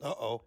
Uh-oh.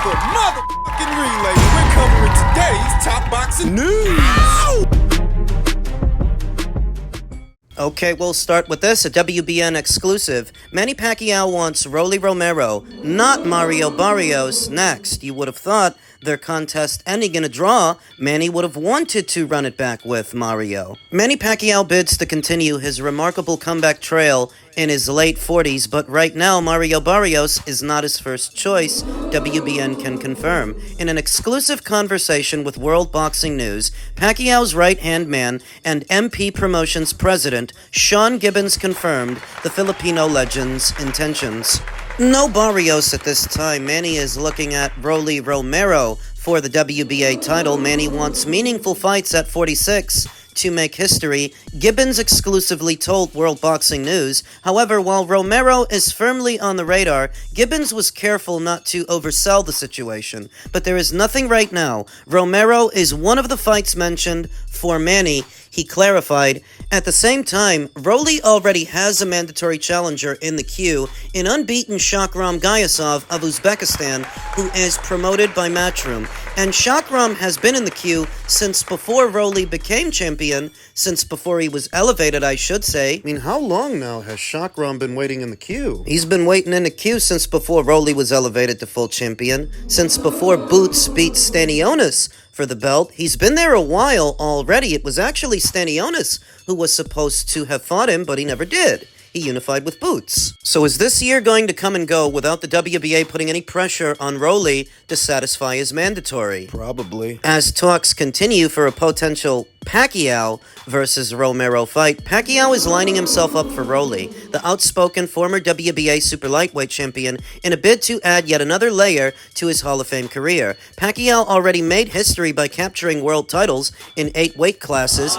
Motherfucking relay. We're covering today's top boxing news. Okay, we'll start with this, a WBN exclusive. Manny Pacquiao wants Rolly Romero, not Mario Barrios, next. You would have thought their contest ending in a draw, Manny would have wanted to run it back with Mario. Manny Pacquiao bids to continue his remarkable comeback trail in his late 40s, but right now Mario Barrios is not his first choice, WBN can confirm. In an exclusive conversation with World Boxing News, Pacquiao's right-hand man and MP Promotions president, Sean Gibbons, confirmed the Filipino legend's intentions. No Barrios at this time. Manny is looking at Rolly Romero for the WBA title. Manny wants meaningful fights at 46 to make history, Gibbons exclusively told World Boxing News. However, while Romero is firmly on the radar, Gibbons was careful not to oversell the situation. But there is nothing right now. Romero is one of the fights mentioned for Manny, he clarified. At the same time, Rolly already has a mandatory challenger in the queue in unbeaten Shakram Gayasov of Uzbekistan, who is promoted by Matchroom. And Shakram has been in the queue since before Rolly became champion, since before he was elevated, I should say. I mean, how long now has Shakram been waiting in the queue? He's been waiting in the queue since before Rolly was elevated to full champion, since before Boots beat Stanionis for the belt. He's been there a while already. It was actually Stanionis who was supposed to have fought him, but he never did. He unified with Boots. So is this year going to come and go without the WBA putting any pressure on Rolly to satisfy his mandatory? Probably. As talks continue for a potential Pacquiao versus Romero fight, Pacquiao is lining himself up for Rolly, the outspoken former WBA super lightweight champion, in a bid to add yet another layer to his Hall of Fame career. Pacquiao already made history by capturing world titles in 8 weight classes.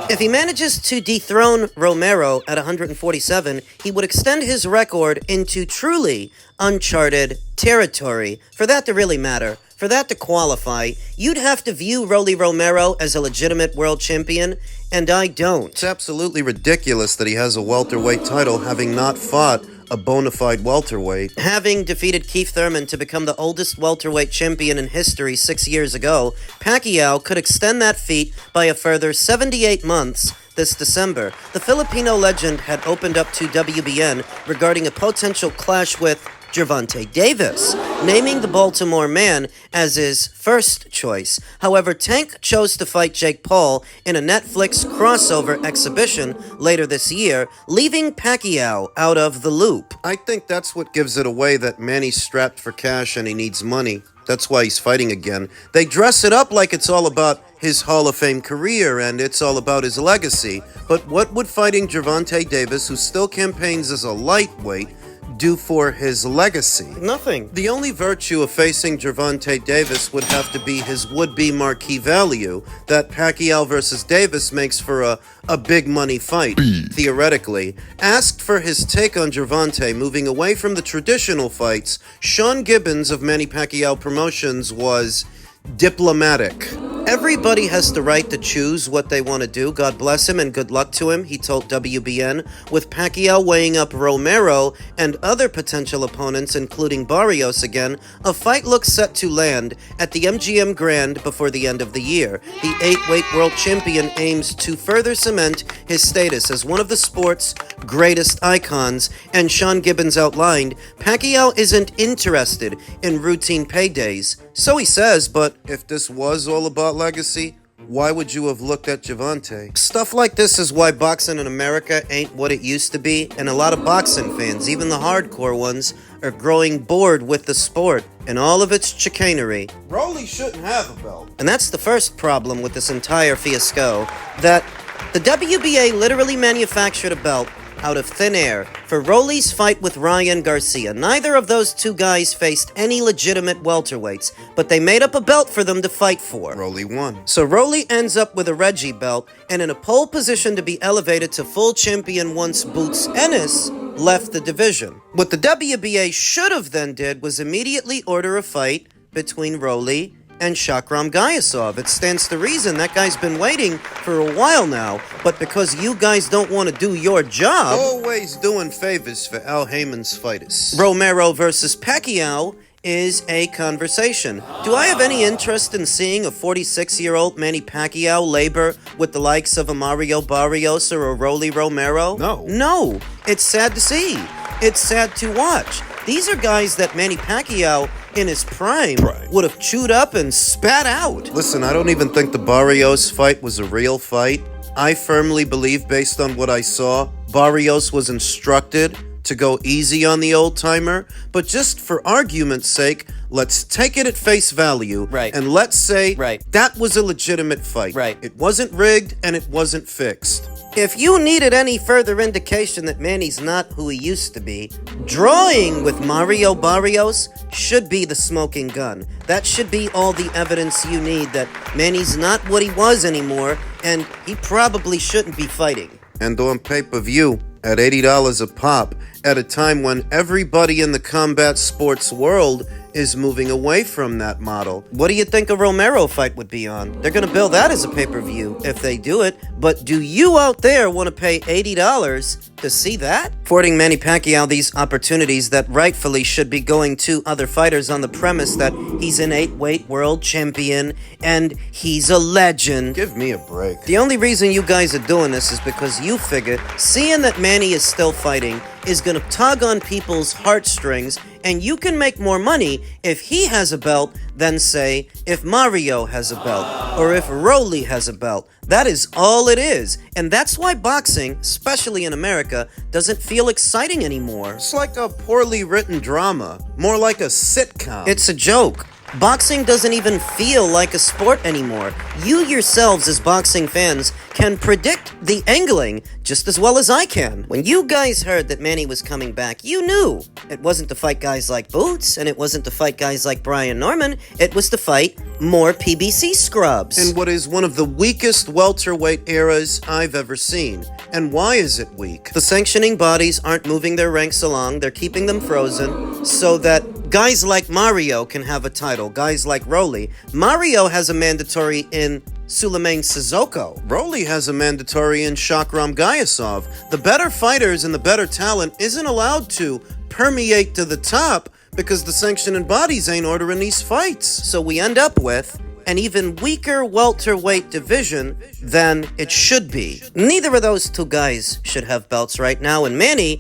If he manages to dethrone Romero at 147, he would extend his record into truly uncharted territory. For that to really matter, for that to qualify, you'd have to view Rolly Romero as a legitimate world champion, and I don't. It's absolutely ridiculous that he has a welterweight title, having not fought a bona fide welterweight. Having defeated Keith Thurman to become the oldest welterweight champion in history 6 years ago, Pacquiao could extend that feat by a further 78 months this December. The Filipino legend had opened up to WBN regarding a potential clash with Gervonta Davis, naming the Baltimore man as his first choice. However, Tank chose to fight Jake Paul in a Netflix crossover exhibition later this year, leaving Pacquiao out of the loop. I think that's what gives it away, that Manny's strapped for cash and he needs money. That's why he's fighting again. They dress it up like it's all about his Hall of Fame career and it's all about his legacy. But what would fighting Gervonta Davis, who still campaigns as a lightweight, do for his legacy? Nothing. The only virtue of facing Gervonta Davis would have to be his would-be marquee value. That Pacquiao versus Davis makes for a big money fight, theoretically. Asked for his take on Gervonta moving away from the traditional fights, Sean Gibbons of Manny Pacquiao Promotions was diplomatic. Everybody has the right to choose what they want to do. God bless him and good luck to him, he told WBN, with Pacquiao weighing up Romero and other potential opponents, including Barrios again. A fight looks set to land at the MGM Grand before the end of the year. The 8-weight world champion aims to further cement his status as one of the sport's greatest icons, and Sean Gibbons outlined, Pacquiao isn't interested in routine paydays. So he says, but if this was all about legacy, Why would you have looked at Gervonta? Stuff like this is why boxing in America ain't what it used to be, and a lot of boxing fans, even the hardcore ones, are growing bored with the sport and all of its chicanery. Rolly shouldn't have a belt. And that's the first problem with this entire fiasco, that the WBA literally manufactured a belt out of thin air for Rolly's fight with Ryan Garcia. Neither of those two guys faced any legitimate welterweights, but they made up a belt for them to fight for. Rolly won. So Rolly ends up with a Reggie belt and in a pole position to be elevated to full champion once Boots Ennis left the division. What the WBA should have then did was immediately order a fight between Rolly and Shakram Gayasov. It stands to reason that guy's been waiting for a while now, but because you guys don't want to do your job... Always doing favors for Al Heyman's fighters. Romero versus Pacquiao is a conversation. Do I have any interest in seeing a 46-year-old Manny Pacquiao labor with the likes of a Mario Barrios or a Rolly Romero? No. No. It's sad to see. It's sad to watch. These are guys that Manny Pacquiao, in his prime, would have chewed up and spat out. Listen, I don't even think the Barrios fight was a real fight. I firmly believe, based on what I saw, Barrios was instructed to go easy on the old-timer, but just for argument's sake, let's take it at face value, and let's say that was a legitimate fight. It wasn't rigged, and it wasn't fixed. If you needed any further indication that Manny's not who he used to be, drawing with Mario Barrios should be the smoking gun. That should be all the evidence you need that Manny's not what he was anymore, and he probably shouldn't be fighting. And on pay-per-view, at $80 a pop, at a time when everybody in the combat sports world is moving away from that model. What do you think a Romero fight would be on? They're gonna bill that as a pay-per-view if they do it, but do you out there want to pay $80 to see that? Affording Manny Pacquiao these opportunities that rightfully should be going to other fighters on the premise that he's an 8-weight world champion and he's a legend. Give me a break. The only reason you guys are doing this is because you figure seeing that Manny is still fighting is gonna tug on people's heartstrings, and you can make more money if he has a belt than, say, if Mario has a belt, or if Rolly has a belt. That is all it is, and that's why boxing, especially in America, doesn't feel exciting anymore. It's like a poorly written drama, more like a sitcom. It's a joke. Boxing doesn't even feel like a sport anymore. You yourselves as boxing fans can predict the angling just as well as I can. When you guys heard that Manny was coming back, you knew it wasn't to fight guys like Boots, and it wasn't to fight guys like Brian Norman. It was to fight more PBC scrubs. In what is one of the weakest welterweight eras I've ever seen. And why is it weak? The sanctioning bodies aren't moving their ranks along. They're keeping them frozen so that guys like Mario can have a title. Guys like Rolly. Mario has a mandatory in Suleiman Sissoko. Rolly has a mandatory in Shakram Gayasov. The better fighters and the better talent isn't allowed to permeate to the top because the sanctioning bodies ain't ordering these fights. So we end up with an even weaker welterweight division than it should be. Neither of those two guys should have belts right now, and Manny,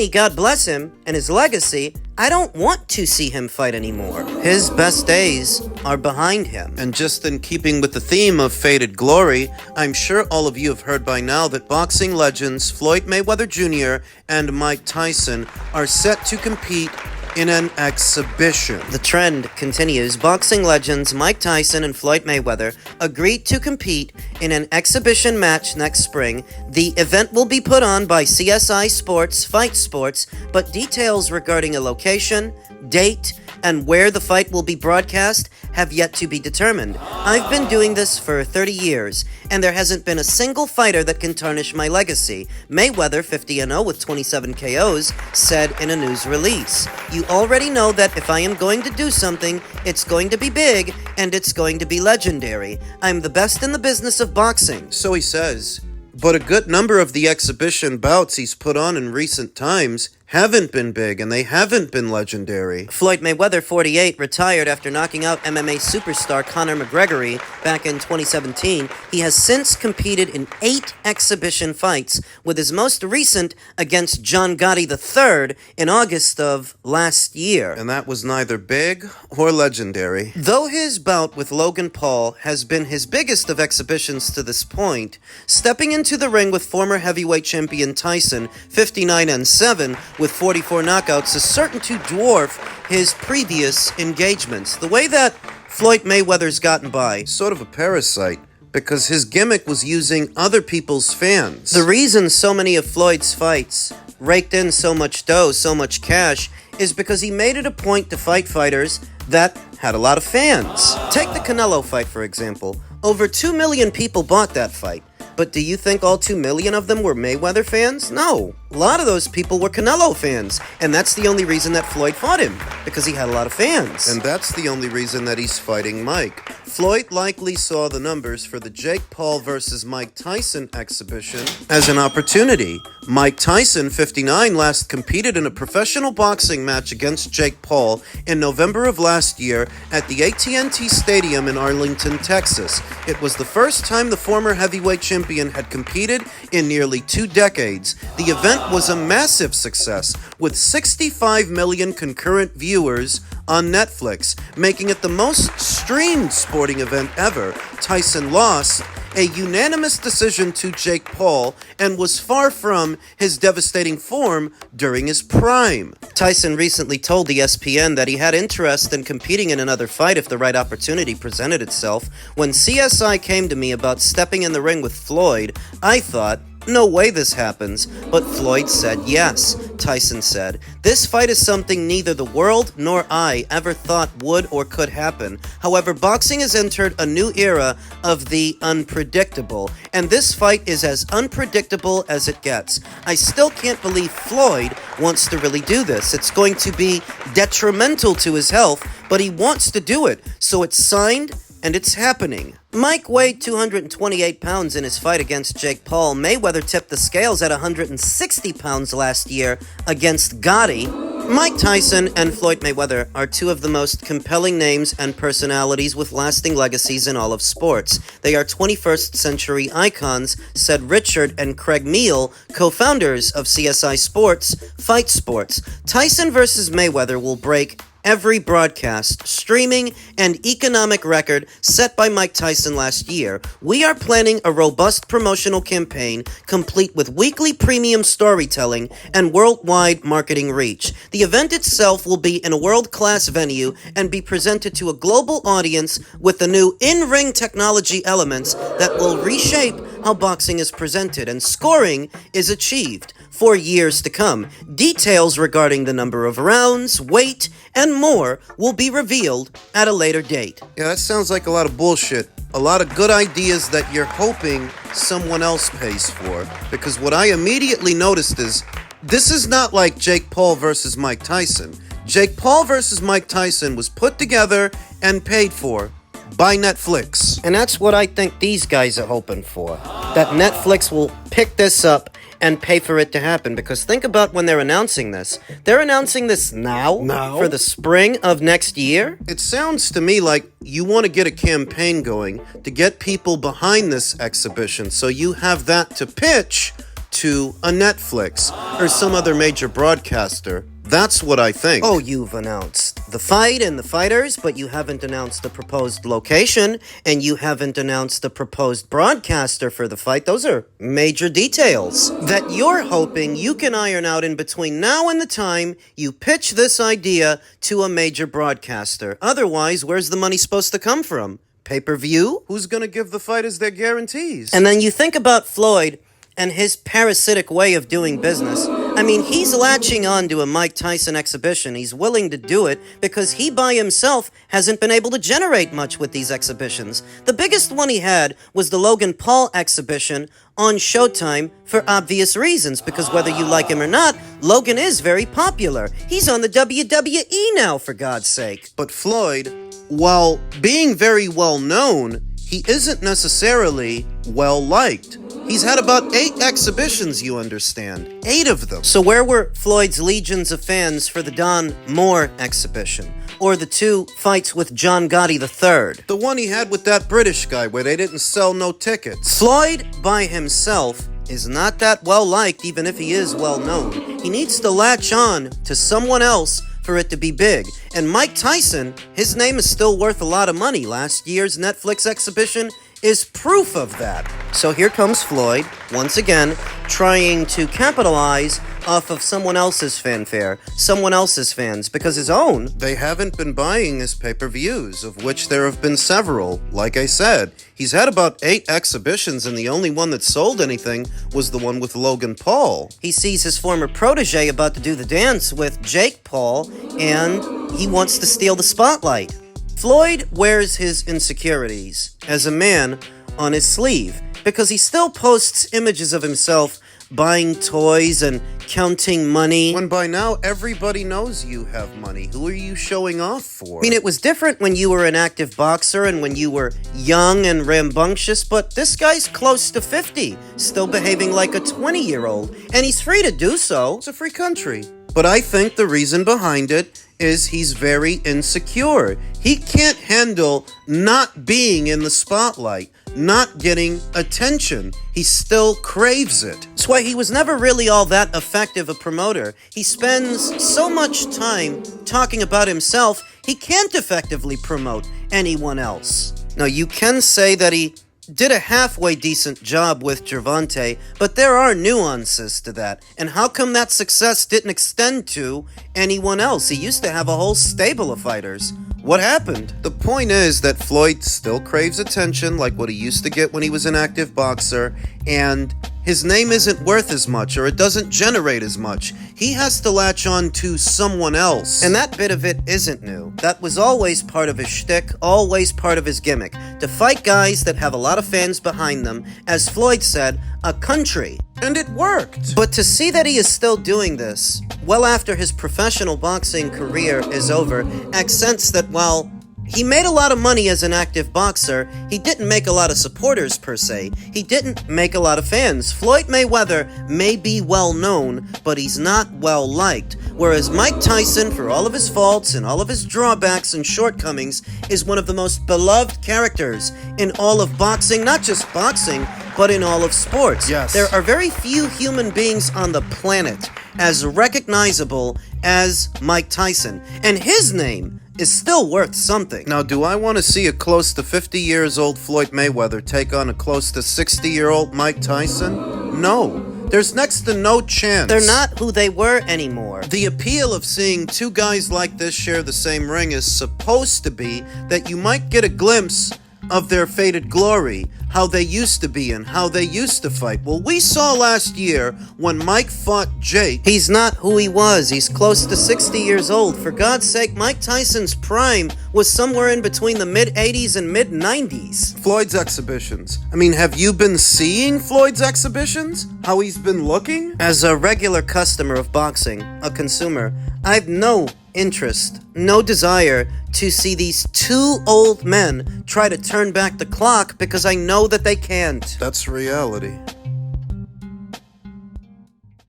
God bless him, and his legacy, I don't want to see him fight anymore. His best days are behind him. And just in keeping with the theme of faded glory, I'm sure all of you have heard by now that boxing legends Floyd Mayweather Jr. and Mike Tyson are set to compete in an exhibition. The trend continues. Boxing legends Mike Tyson and Floyd Mayweather agreed to compete in an exhibition match next spring. The event will be put on by CSI Sports Fight Sports, but details regarding a location, date, and where the fight will be broadcast have yet to be determined. I've been doing this for 30 years, and there hasn't been a single fighter that can tarnish my legacy. Mayweather, 50-0 with 27 KOs, said in a news release. You already know that if I am going to do something, it's going to be big, and it's going to be legendary. I'm the best in the business of boxing. So he says. But a good number of the exhibition bouts he's put on in recent times haven't been big and they haven't been legendary. Floyd Mayweather, 48, retired after knocking out MMA superstar Conor McGregor back in 2017. He has since competed in 8 exhibition fights, with his most recent against John Gotti III in August of last year. And that was neither big or legendary. Though his bout with Logan Paul has been his biggest of exhibitions to this point, stepping into the ring with former heavyweight champion Tyson, 59-7, with 44 knockouts, is certain to dwarf his previous engagements. The way that Floyd Mayweather's gotten by, Sort of a parasite, because his gimmick was using other people's fans. the reason so many of Floyd's fights raked in so much dough, so much cash, is because he made it a point to fight fighters that had a lot of fans. Take the Canelo fight, for example. Over 2 million people bought that fight. But do you think all 2 million of them were Mayweather fans? No. A lot of those people were Canelo fans. And that's the only reason that Floyd fought him, because he had a lot of fans. And that's the only reason that he's fighting Mike. Floyd likely saw the numbers for the Jake Paul versus Mike Tyson exhibition as an opportunity. Mike Tyson, 59, last competed in a professional boxing match against Jake Paul in November of last year at the AT&T Stadium in Arlington, Texas. It was the first time the former heavyweight champion had competed in nearly 2 decades. The event was a massive success, with 65 million concurrent viewers on Netflix, making it the most streamed sporting event ever. Tyson lost a unanimous decision to Jake Paul and was far from his devastating form during his prime. Tyson recently told ESPN that he had interest in competing in another fight if the right opportunity presented itself. When CSI came to me about stepping in the ring with Floyd, I thought, no way this happens, but Floyd said yes. Tyson said, "This fight is something neither the world nor I ever thought would or could happen. However, boxing has entered a new era of the unpredictable, and this fight is as unpredictable as it gets. I still can't believe Floyd wants to really do this. It's going to be detrimental to his health, but he wants to do it, so it's signed and it's happening." Mike weighed 228 pounds in his fight against Jake Paul. Mayweather tipped the scales at 160 pounds last year against Gotti. Mike Tyson and Floyd Mayweather are 2 of the most compelling names and personalities with lasting legacies in all of sports. They are 21st century icons, said Richard and Craig Meehl, co-founders of CSI Sports, Fight Sports. Tyson versus Mayweather will break every broadcast, streaming, and economic record set by Mike Tyson last year. We are planning a robust promotional campaign complete with weekly premium storytelling and worldwide marketing reach. The event itself will be in a world-class venue and be presented to a global audience with the new in-ring technology elements that will reshape how boxing is presented and scoring is achieved for years to come. Details regarding the number of rounds, weight, and more will be revealed at a later date. Yeah, that sounds like a lot of bullshit. A lot of good ideas that you're hoping someone else pays for. Because what I immediately noticed is, this is not like Jake Paul versus Mike Tyson. Jake Paul versus Mike Tyson was put together and paid for by Netflix. And that's what I think these guys are hoping for. That Netflix will pick this up and pay for it to happen. Because think about when they're announcing this. They're announcing this now? For the spring of next year? It sounds to me like you want to get a campaign going to get people behind this exhibition, so you have that to pitch to a Netflix or some other major broadcaster. That's what I think. Oh, you've announced the fight and the fighters, but you haven't announced the proposed location, and you haven't announced the proposed broadcaster for the fight. Those are major details that you're hoping you can iron out in between now and the time you pitch this idea to a major broadcaster. Otherwise, where's the money supposed to come from? Pay-per-view? Who's going to give the fighters their guarantees? And then you think about Floyd and his parasitic way of doing business. I mean, he's latching on to a Mike Tyson exhibition. He's willing to do it because he by himself hasn't been able to generate much with these exhibitions. The biggest one he had was the Logan Paul exhibition on Showtime for obvious reasons, because whether you like him or not, Logan is very popular. He's on the WWE now, for God's sake. But Floyd, while being very well known, he isn't necessarily well liked. He's had about 8 exhibitions, you understand. 8 of them. So where were Floyd's legions of fans for the Don Moore exhibition? Or the 2 fights with John Gotti III? The one he had with that British guy where they didn't sell no tickets. Floyd, by himself, is not that well liked, even if he is well known. He needs to latch on to someone else for it to be big. And Mike Tyson, his name is still worth a lot of money. Last year's Netflix exhibition is proof of that. So here comes Floyd, once again, trying to capitalize off of someone else's fanfare, someone else's fans, because his own... They haven't been buying his pay-per-views, of which there have been several. Like I said, he's had about 8 exhibitions, and the only one that sold anything was the one with Logan Paul. He sees his former protege about to do the dance with Jake Paul, and he wants to steal the spotlight. Floyd wears his insecurities as a man on his sleeve because he still posts images of himself buying toys and counting money. When by now everybody knows you have money. Who are you showing off for? I mean, it was different when you were an active boxer and when you were young and rambunctious, but this guy's close to 50, still behaving like a 20-year-old, and he's free to do so. It's a free country. But I think the reason behind it is he's very insecure. He can't handle not being in the spotlight, not getting attention. He still craves it. That's why he was never really all that effective a promoter. He spends so much time talking about himself, he can't effectively promote anyone else. Now, you can say that he did a halfway decent job with Gervonta, but there are nuances to that. And how come that success didn't extend to anyone else? He used to have a whole stable of fighters. What happened? The point is that Floyd still craves attention like what he used to get when he was an active boxer, and his name isn't worth as much, or it doesn't generate as much. He has to latch on to someone else. And that bit of it isn't new. That was always part of his shtick, always part of his gimmick. To fight guys that have a lot of fans behind them, as Floyd said, a country. And it worked. But to see that he is still doing this, well after his professional boxing career is over, accents that while he made a lot of money as an active boxer, he didn't make a lot of supporters per se. He didn't make a lot of fans. Floyd Mayweather may be well known, but he's not well liked. Whereas Mike Tyson, for all of his faults and all of his drawbacks and shortcomings, is one of the most beloved characters in all of boxing, not just boxing, but in all of sports. Yes. There are very few human beings on the planet as recognizable as Mike Tyson, and his name is still worth something. Now, do I want to see a close to 50 years old Floyd Mayweather take on a close to 60-year-old Mike Tyson? No. There's next to no chance. They're not who they were anymore. The appeal of seeing 2 guys like this share the same ring is supposed to be that you might get a glimpse of their faded glory, how they used to be and how they used to fight. Well, we saw last year when Mike fought Jake. He's not who he was. He's close to 60 years old. For God's sake, Mike Tyson's prime was somewhere in between the mid-80s and mid-90s. Floyd's exhibitions. I mean, have you been seeing Floyd's exhibitions? How he's been looking? As a regular customer of boxing, a consumer, I've no interest, no desire to see these 2 old men try to turn back the clock because I know that they can't. That's reality.